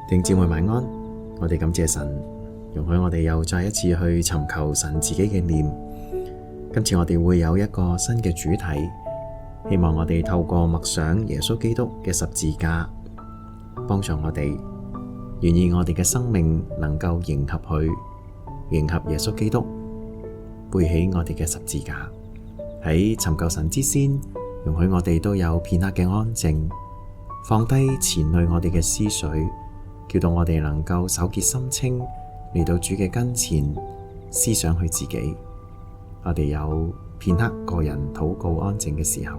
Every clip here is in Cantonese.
弟兄姊妹晚安，我哋感謝神，容許我哋又再一次去尋求神自己嘅念。今次我哋會有一個新嘅主題，希望我哋透過默想耶穌基督嘅十字架，幫助我哋，願意我哋嘅生命能夠迎合佢，迎合耶穌基督，背起我哋嘅十字架。喺尋求神之先，容許我哋都有片刻嘅安靜，放低纏累我哋嘅思緒，叫到我哋能夠手潔心清，嚟到主嘅跟前，思想佢自己。我哋有片刻個人禱告安靜嘅時候。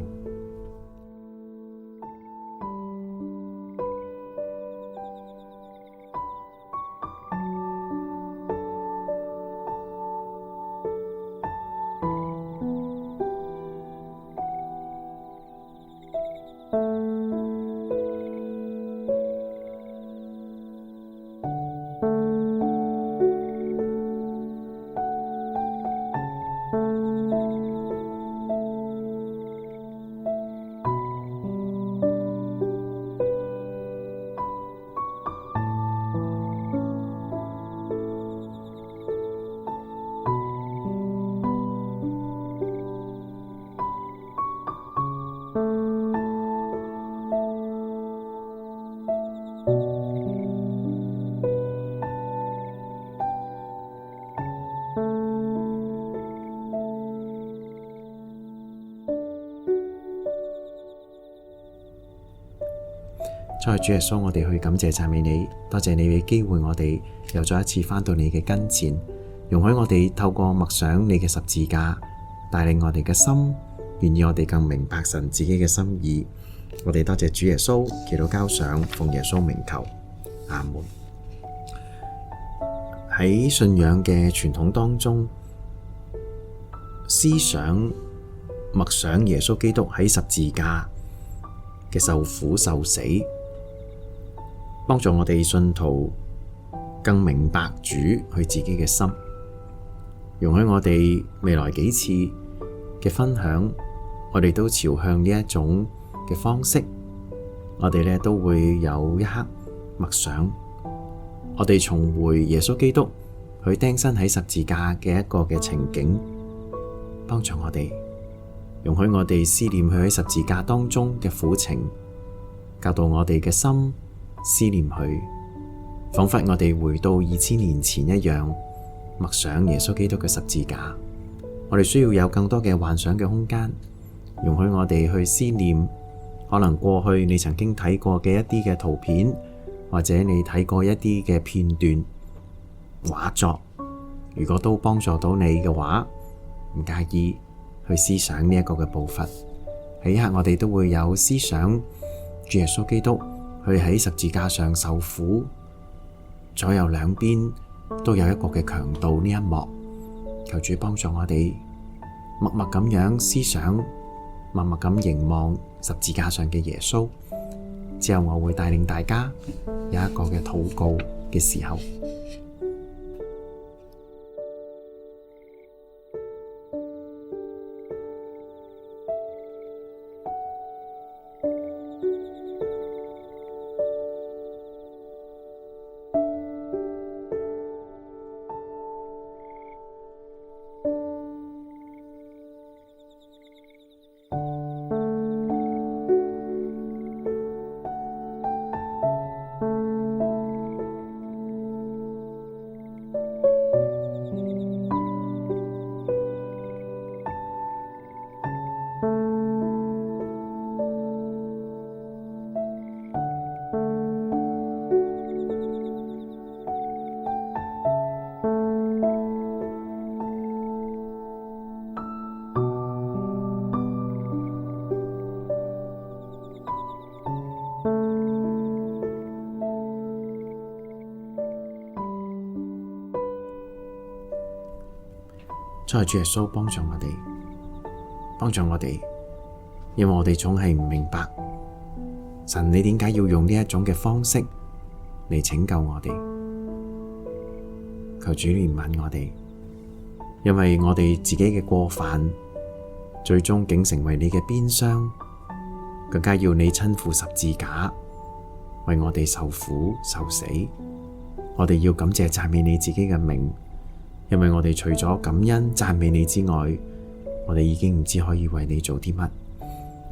再主耶穌，我哋去感謝讚美你，多謝你嘅機會，我哋又再一次返到你嘅跟前，容許我哋透過默想你嘅十字架，帶領我哋嘅心，願意我哋更明白神自己嘅心意。我哋多謝主耶穌，祈禱交上，奉耶穌名求，阿門。喺信仰嘅傳統當中，思想默想耶穌基督喺十字架嘅受苦受死，幫助我哋信徒更明白主佢自己嘅心，容許我哋未來幾次嘅分享，我哋都朝向呢一種嘅方式，我哋都會有一刻默想，我哋重回耶穌基督佢釘身喺十字架嘅一個嘅情景，幫助我哋，容許我哋思念佢喺十字架當中嘅苦情，教導我哋嘅心思念佢，仿佛我哋回到2000年前一樣，默想耶穌基督嘅十字架。我哋需要有更多嘅幻想嘅空間，容許我哋去思念可能過去你曾經睇過嘅一啲嘅圖片，或者你睇過一啲嘅片段畫作，如果都幫助到你嘅話，唔介意去思想呢一個嘅步伐。喺一刻我哋都會有思想主耶穌基督佢喺十字架上受苦，左右兩邊都有一個嘅強盜呢一幕。求主幫助我哋默默咁樣思想，默默咁凝望十字架上嘅耶穌。之後我會帶領大家有一個嘅禱告嘅時候。再主耶穌幫助我哋，因為我哋總係唔明白神你點解要用呢一種嘅方式嚟拯救我哋。求主憐憫我哋，因為我哋自己嘅過犯，最終竟成為你嘅鞭傷，更加要你親赴十字架，為我哋受苦受死。我哋要感謝讚美你自己嘅名，因為我哋除咗感恩讚美你之外，我哋已經唔知可以為你做啲乜。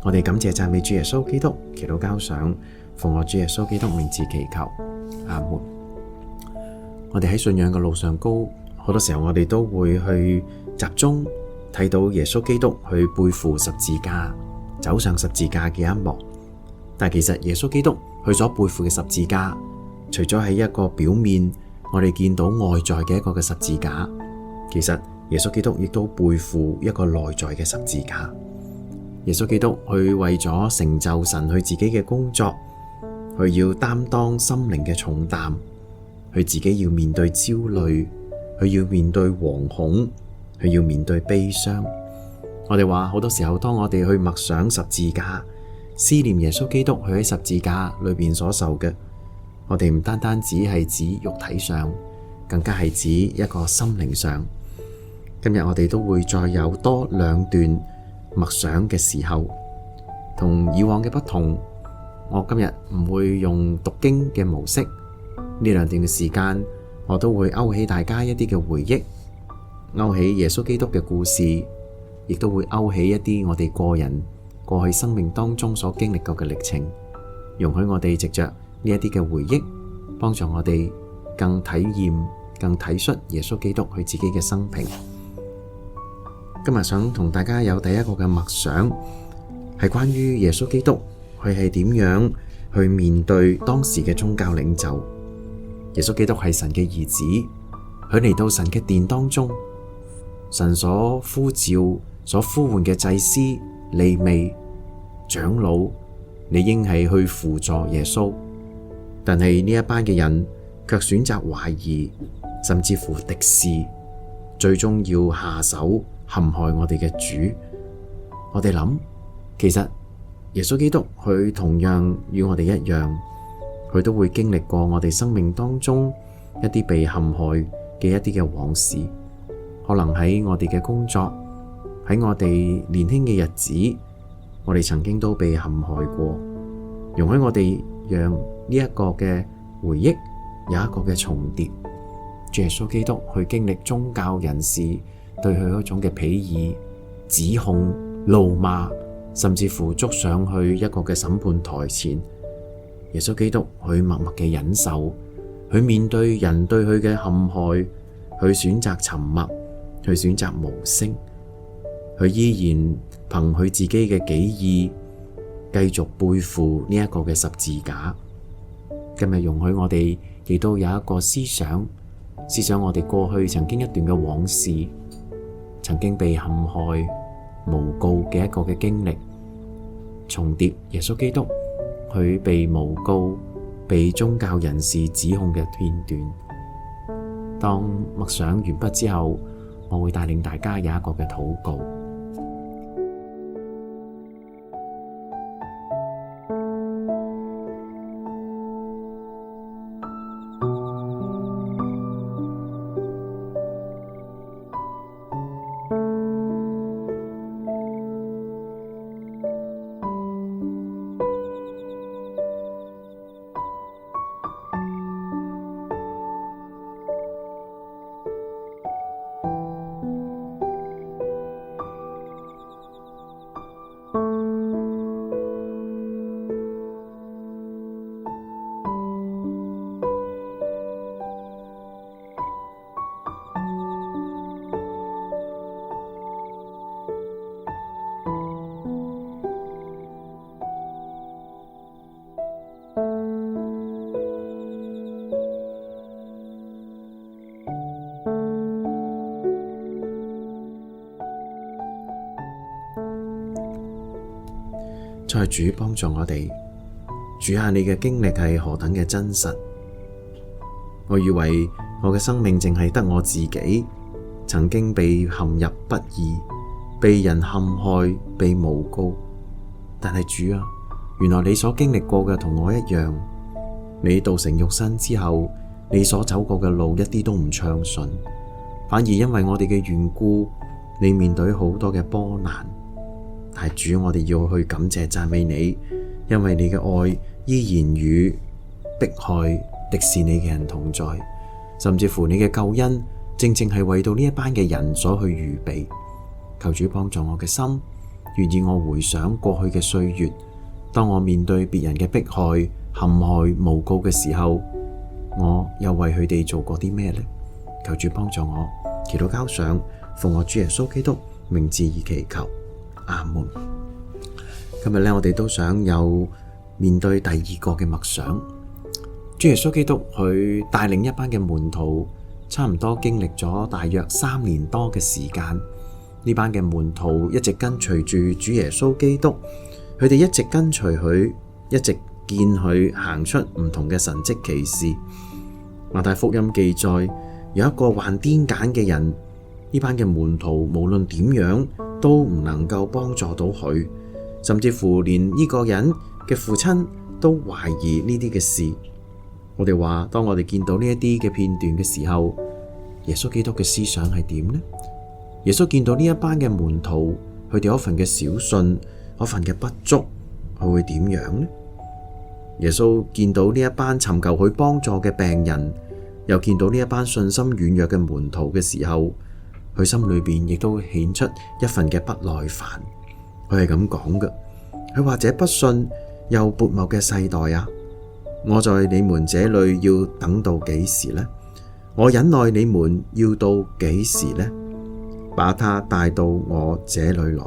我哋感謝讚美主耶穌基督，祈禱交上，奉我主耶穌基督名字祈求，阿門。我哋喺信仰嘅路上高，好多時候我哋都會去集中睇到耶穌基督去背負十字架，走上十字架嘅一幕。但其實耶穌基督去所背負嘅十字架，除咗係一個表面我哋見到外在嘅一個嘅十字架，其實耶穌基督亦都背負一個內在嘅十字架。耶穌基督去為咗成就神佢自己嘅工作，佢要擔當心靈嘅重擔，佢自己要面對焦慮，佢要面對惶恐，佢要面對悲傷。我哋話好多時候，當我哋去默想十字架，思念耶穌基督佢喺十字架裏邊所受嘅，我哋唔單單只係指肉體上，更加係指一個心靈上。今日我哋都會再有多兩段默想嘅時候，同以往嘅不同。我今日唔會用讀經嘅模式，呢兩段嘅時間我都會勾起大家一啲嘅回憶，勾起耶穌基督嘅故事，亦都會勾起一啲我哋個人過去生命當中所經歷過嘅歷程，容許我哋藉着呢一啲嘅回憶，幫助我哋更體驗、更體恤耶穌基督佢自己嘅生平。今日想同大家有第一個嘅默想，係關於耶穌基督佢係點樣去面對當時嘅宗教領袖。耶穌基督係神嘅兒子，佢嚟到神嘅殿當中，神所呼召、所呼喚嘅祭司、利未、長老，理應係去輔助耶穌，但係呢一班嘅人卻選擇懷疑，甚至乎敵視，最終要下手陷害我哋嘅主。我哋諗，其實耶穌基督佢同樣與我哋一樣，佢都會經歷過我哋生命當中一啲被陷害嘅一啲嘅往事，可能喺我哋嘅工作，喺我哋年輕嘅日子，我哋曾經都被陷害過。容許我哋讓呢一個嘅回憶有一個嘅重疊。主耶穌基督去經歷宗教人士對佢嗰種嘅鄙夷、指控、怒罵，甚至乎捉上去一個嘅審判台前。耶穌基督去默默嘅忍受，去面對人對佢嘅陷害，去選擇沉默，去選擇無聲，佢依然憑佢自己嘅己意繼續背負呢一個嘅十字架。今日容許我哋亦都有一個思想我哋過去曾經一段嘅往事，曾經被陷害、誣告嘅一個嘅經歷，重疊耶穌基督佢被誣告、被宗教人士指控嘅片段。當默想完畢之後，我會帶領大家有一個嘅禱告。再主幫助我哋，主啊，你嘅經歷係何等嘅真實。我以為我嘅生命淨係得我自己，曾經被陷入不義，被人陷害，被誣告。但係主啊，原來你所經歷過嘅同我一樣。你道成肉身之後，你所走過嘅路一啲都唔暢順，反而因為我哋嘅緣故，你面對好多嘅波難。但係主，我哋要去感謝讚美你，因為你嘅愛依然與迫害敵視你嘅人同在，甚至乎你嘅救恩正正係為到呢一班嘅人所去預備。求主幫助我嘅心，願意我回想過去嘅歲月，當我面對別人嘅迫害、陷害、誣告嘅時候，我又為佢哋做過啲咩呢？求主幫助我，祈禱交上，奉我主耶穌基督名字而祈求，阿門。今日呢，我哋都想有面對第二個嘅默想。主耶穌基督佢帶領一班嘅門徒，差唔多經歷咗大約3年多嘅時間。呢班嘅門徒一直跟隨住主耶穌基督，佢哋一直跟隨佢，一直見佢行出唔同嘅神蹟奇事。馬太福音記載，有一個患癲癇嘅人，呢班嘅門徒無論點樣都唔能夠幫助到佢，甚至乎連呢個人嘅父親都懷疑呢啲嘅事。我哋話，當我哋見到呢一啲嘅片段嘅時候，耶穌基督嘅思想係點呢？耶穌見到呢一班嘅門徒，佢哋嗰份嘅小信，嗰份嘅不足，佢會點樣呢？耶穌見到呢一班尋求佢幫助嘅病人，又見到呢一班信心軟弱嘅門徒嘅時候，佢心裏邊亦都顯出一份嘅不耐煩。佢係咁講嘅，佢話：這不信又悖謬嘅世代啊！我在你們這裏要等到幾時呢？我忍耐你們要到幾時呢？把他帶到我這裏來。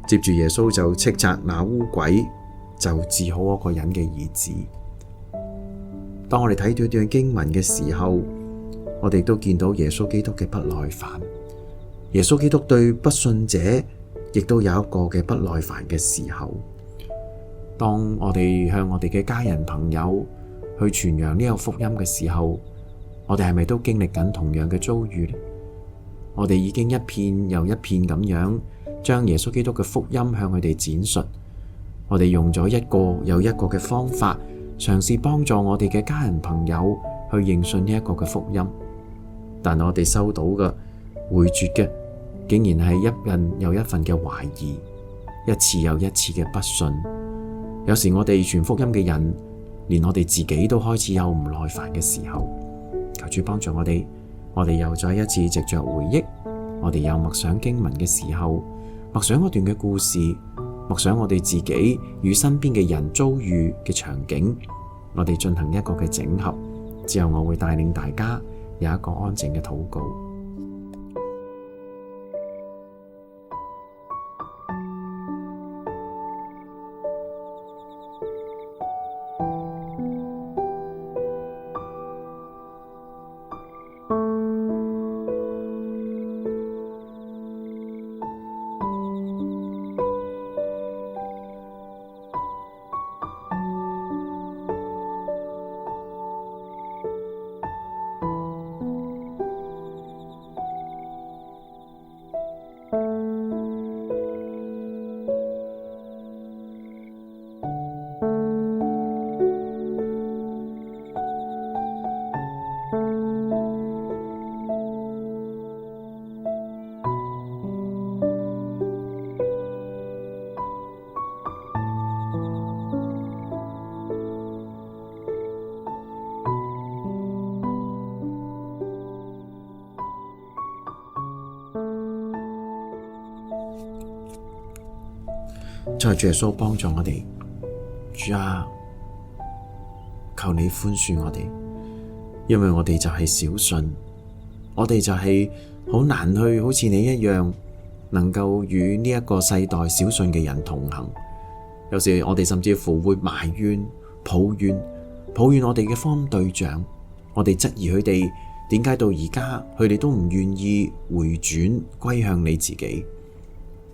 接住耶穌就斥責那污鬼，就治好嗰個人嘅兒子。當我哋睇到呢段經文嘅時候，我哋都見到耶穌基督嘅不耐煩。耶穌基督對不信者亦都有一個嘅不耐煩嘅時候。當我哋向我哋嘅家人朋友去傳揚呢個福音嘅時候，我哋係咪都經歷緊同樣嘅遭遇呢？我哋已經一片又一片咁樣將耶穌基督嘅福音向佢哋展述。我哋用咗一個又一個嘅方法，嘗試幫助我哋嘅家人朋友去認信呢一個嘅福音。但我哋收到嘅回絕嘅，竟然係一份又一份嘅懷疑，一次又一次嘅不信。有時我哋傳福音嘅人，連我哋自己都開始有唔耐煩嘅時候。求主幫助我哋，我哋又再一次藉着回憶，我哋有默想經文嘅時候，默想嗰段嘅故事，默想我哋自己與身邊嘅人遭遇嘅場景，我哋進行一個嘅整合之後，我會帶領大家有一個安靜嘅禱告。在主耶穌幫助我哋，主啊，求你寬恕我哋，因為我哋就係小信，我哋就係好難去好似你一樣，能夠與呢一個世代小信嘅人同行。有時我哋甚至乎會埋怨、抱怨我哋嘅福音對象，我哋質疑佢哋點解到而家佢哋都唔願意回轉歸向你自己。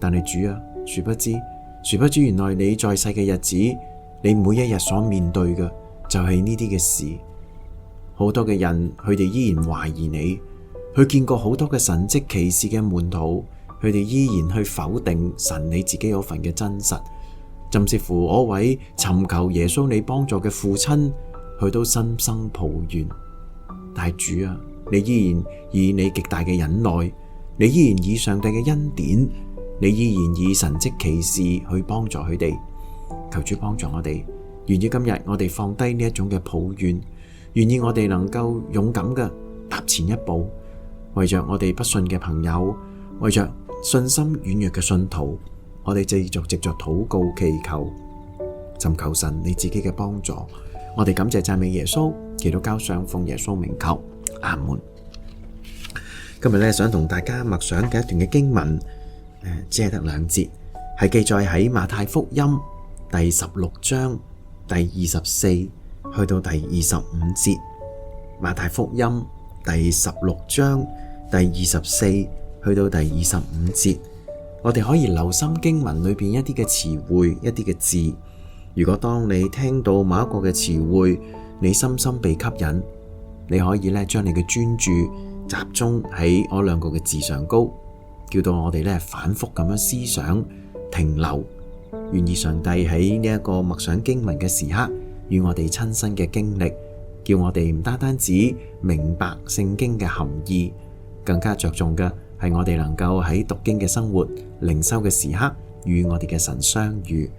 但係主啊，殊不知原來你在世嘅日子，你每一日所面對嘅就係呢啲嘅事。好多嘅人佢哋依然懷疑你，佢見過好多嘅神蹟奇事嘅門徒，佢哋依然去否定神你自己嗰份嘅真實。甚至乎嗰位尋求耶穌你幫助嘅父親，佢都心生抱怨。但係主啊，你依然以你極大嘅忍耐，你依然以上帝嘅恩典，你依然以神蹟奇事去幫助佢哋。求主幫助我哋，願意今日我哋放低呢一種嘅抱怨，願意我哋能夠勇敢嘅踏前一步，為着我哋不信嘅朋友，為着信心軟弱嘅信徒，我哋繼續藉着禱告祈求，尋求神你自己嘅幫助。我哋感謝讚美耶穌，祈禱交上奉耶穌名求，阿門。今日呢，想同大家默想嘅一段嘅經文，只係得2節，係記載喺馬太福音第16章第24去到第25節。馬太福音第16章第24去到第25節，我哋可以留心經文裏邊一啲嘅詞彙，一啲嘅字。如果當你聽到某一個嘅詞彙，你深深被吸引，你可以咧將你嘅專注集中喺嗰2個嘅字上高，叫到我哋咧反覆咁樣思想停留。願意上帝喺呢一個默想經文嘅時刻，與我哋親身嘅經歷，叫我哋唔單單只明白聖經嘅含義，更加着重嘅係我哋能夠喺讀經嘅生活、靈修嘅時刻，與我哋嘅神相遇。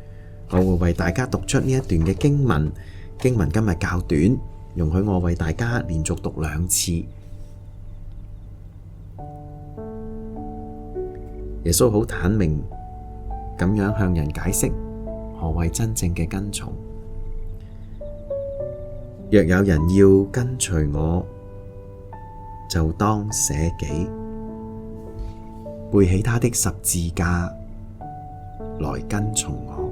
我會為大家讀出呢一段嘅經文，經文今日較短，容許我為大家連續讀2次。耶穌好坦明咁樣向人解釋何謂真正嘅跟從。若有人要跟隨我，就當捨己，背起他的十字架來跟從我。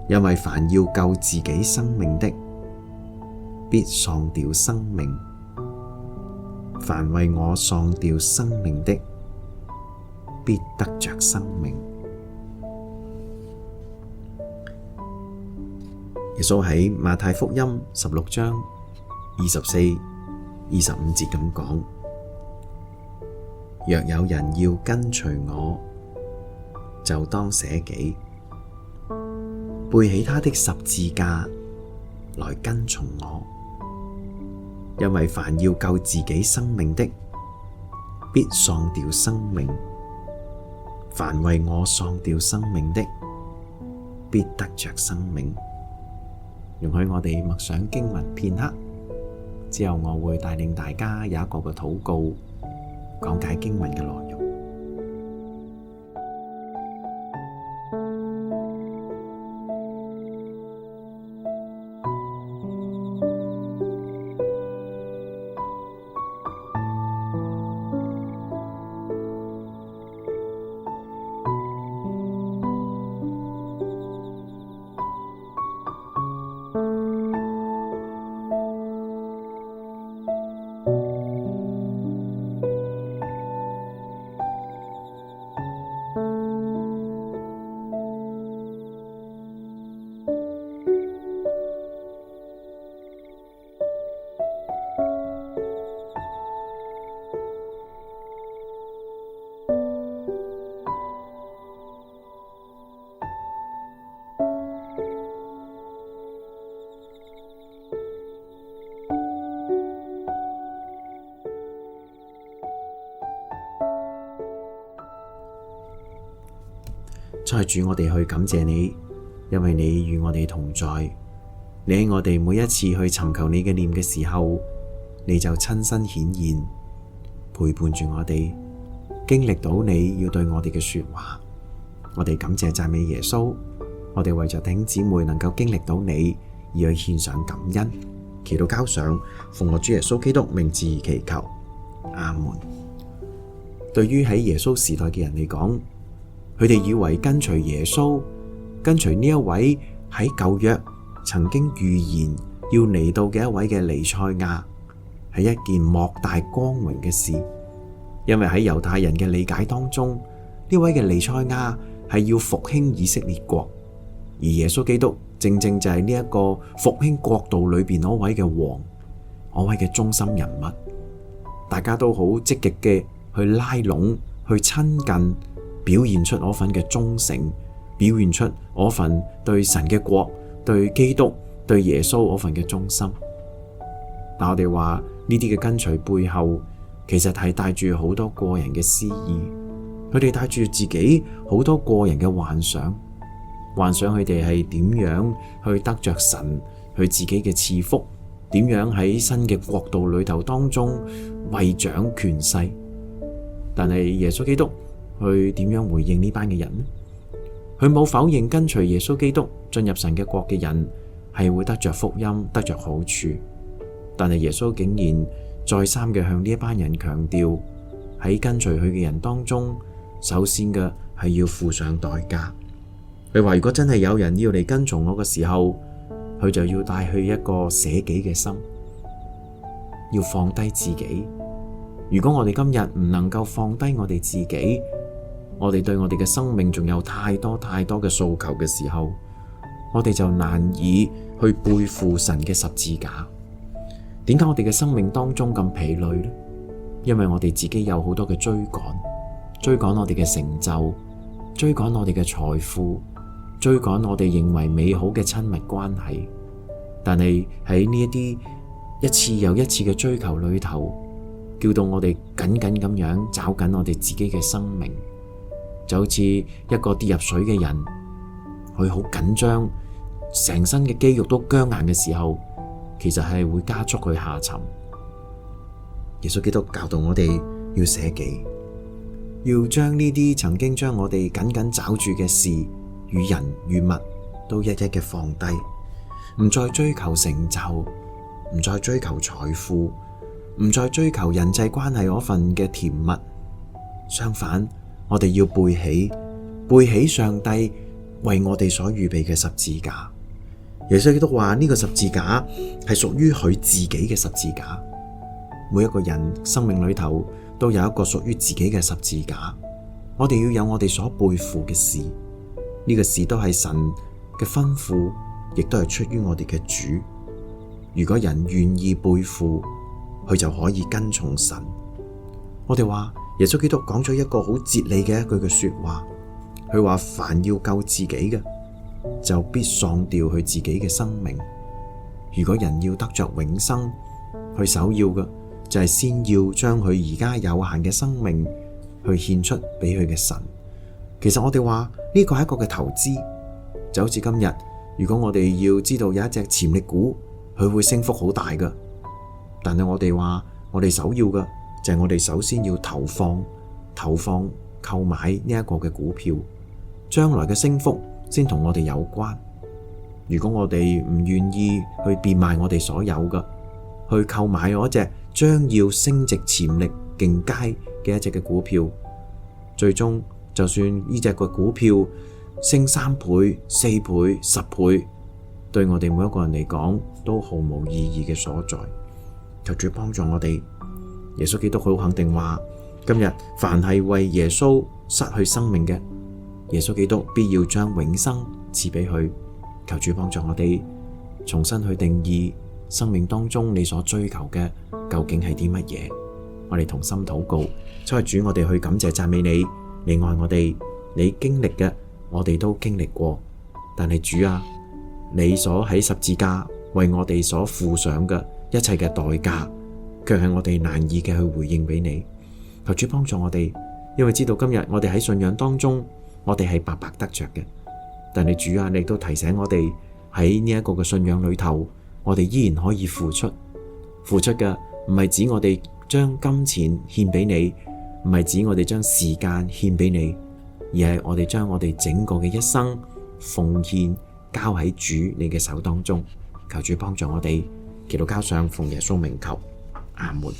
因為凡要救自己生命的，必喪掉生命；凡為我喪掉生命的，必得着生命。耶穌喺馬太福音16章24、25節咁講：若有人要跟隨我，就當捨己，背起他的十字架來跟從我。因為凡要救自己生命的，必喪掉生命；凡為我喪掉生命的，必得着生命。容許我哋默想經文片刻，之後我會帶領大家有一個嘅禱告，講解經文嘅內容。再主，我哋去感謝你，因為你與我哋同在。你喺我哋每一次去尋求你嘅念嘅時候，你就親身顯現，陪伴住我哋，經歷到你要對我哋嘅說話。我哋感謝讚美耶穌，我哋為着弟兄姊妹能夠經歷到你而去獻上感恩，祈禱交上，奉我主耶穌基督名字而祈求，阿門。對於喺耶穌時代嘅人嚟講，佢哋以為跟隨耶穌，跟隨呢一位喺舊約曾經預言要嚟到嘅一位嘅彌賽亞，係一件莫大光榮嘅事。因為喺猶太人嘅理解當中，呢位嘅彌賽亞係要復興以色列國，而耶穌基督正正就係呢一個復興國度裏邊嗰位嘅王，嗰位嘅中心人物。大家都好積極嘅去拉攏，去親近，表現出我份嘅忠誠，表現出我份對神嘅國、對基督、對耶穌我份嘅忠心。但我哋話呢啲嘅跟隨背後，其實係帶住好多個人嘅私意，佢哋帶住自己好多個人嘅幻想，幻想佢哋係點樣去得着神佢自己嘅賜福，點樣喺新嘅國度裏頭當中位掌權勢。但係耶穌基督佢點樣回應呢班嘅人呢？佢冇否認跟隨耶穌基督進入神嘅國嘅人係會得着福音，得着好處。但係耶穌竟然再三嘅向呢一班人強調，喺跟隨佢嘅人當中，首先嘅係要付上代價。佢話如果真係有人要嚟跟從我嘅時候，佢就要帶去一個捨己嘅心，要放低自己。如果我哋今日唔能夠放低我哋自己，我哋對我哋嘅生命仲有太多太多嘅訴求嘅時候，我哋就難以去背負神嘅十字架。點解我哋嘅生命當中咁疲累呢？因為我哋自己有好多嘅追趕我哋嘅成就，追趕我哋嘅財富，追趕我哋認為美好嘅親密關係。但係喺呢一啲一次又一次嘅追求裏頭，叫到我哋緊緊咁樣找緊我哋自己嘅生命，就好似一個跌入水嘅人，佢好緊張，成身嘅肌肉都僵硬嘅時候，其實係會加速佢下沉。耶穌基督教導我哋要捨己，要將呢啲曾經將我哋緊緊抓住嘅事與人與物都一一嘅放低，唔再追求成就，唔再追求財富，唔再追求人際關係嗰份嘅甜蜜。相反，我哋要背起上帝為我哋所預備嘅十字架。耶穌基督話呢個十字架係屬於佢自己嘅十字架。每一個人生命裏頭都有一個屬於自己嘅十字架。我哋要有我哋所背負嘅事，呢個事都係神嘅吩咐，亦都係出於我哋嘅主。如果人願意背負，佢就可以跟從神。我哋話耶穌基督講咗一個好哲理嘅一句嘅說話，佢話凡要救自己嘅，就必喪掉佢自己嘅生命。如果人要得着永生，佢首要嘅就係先要將佢而家有限嘅生命去獻出俾佢嘅神。其實我哋話呢個係一個嘅投資，就好似今日如果我哋要知道有一隻潛力股，佢會升幅好大㗎，但係我哋話我哋首要嘅就係我哋首先要投放購買呢一個嘅股票，將來嘅升幅先同我哋有關。如果我哋唔願意去變賣我哋所有嘅，去購買嗰隻將要升值潛力勁佳嘅一隻嘅股票，最終就算呢隻個股票升3倍、4倍、10倍，對我哋每一個人嚟講都毫無意義嘅所在。求主幫助我哋。耶穌基督好肯定話，今日凡係為耶穌失去生命嘅，耶穌基督必要將永生賜俾佢。求主幫助我哋重新去定義生命當中你所追求嘅究竟係啲乜嘢。我哋同心禱告，所以主，我哋去感謝讚美你，你愛我哋，你經歷嘅我哋都經歷過。但係主啊，你所喺十字架為我哋所付上嘅一切嘅代價，卻係我哋難以嘅去回應俾你。求主幫助我哋，因為知道今日我哋喺信仰當中，我哋係白白得着嘅。但係主啊，你都提醒我哋喺呢一個嘅信仰裏頭，我哋依然可以付出嘅唔係指我哋將金錢獻俾你，唔係指我哋將時間獻俾你，而係我哋將我哋整個嘅一生奉獻交喺主你嘅手當中。求主幫助我哋，祈禱交上奉耶穌名求，阿門。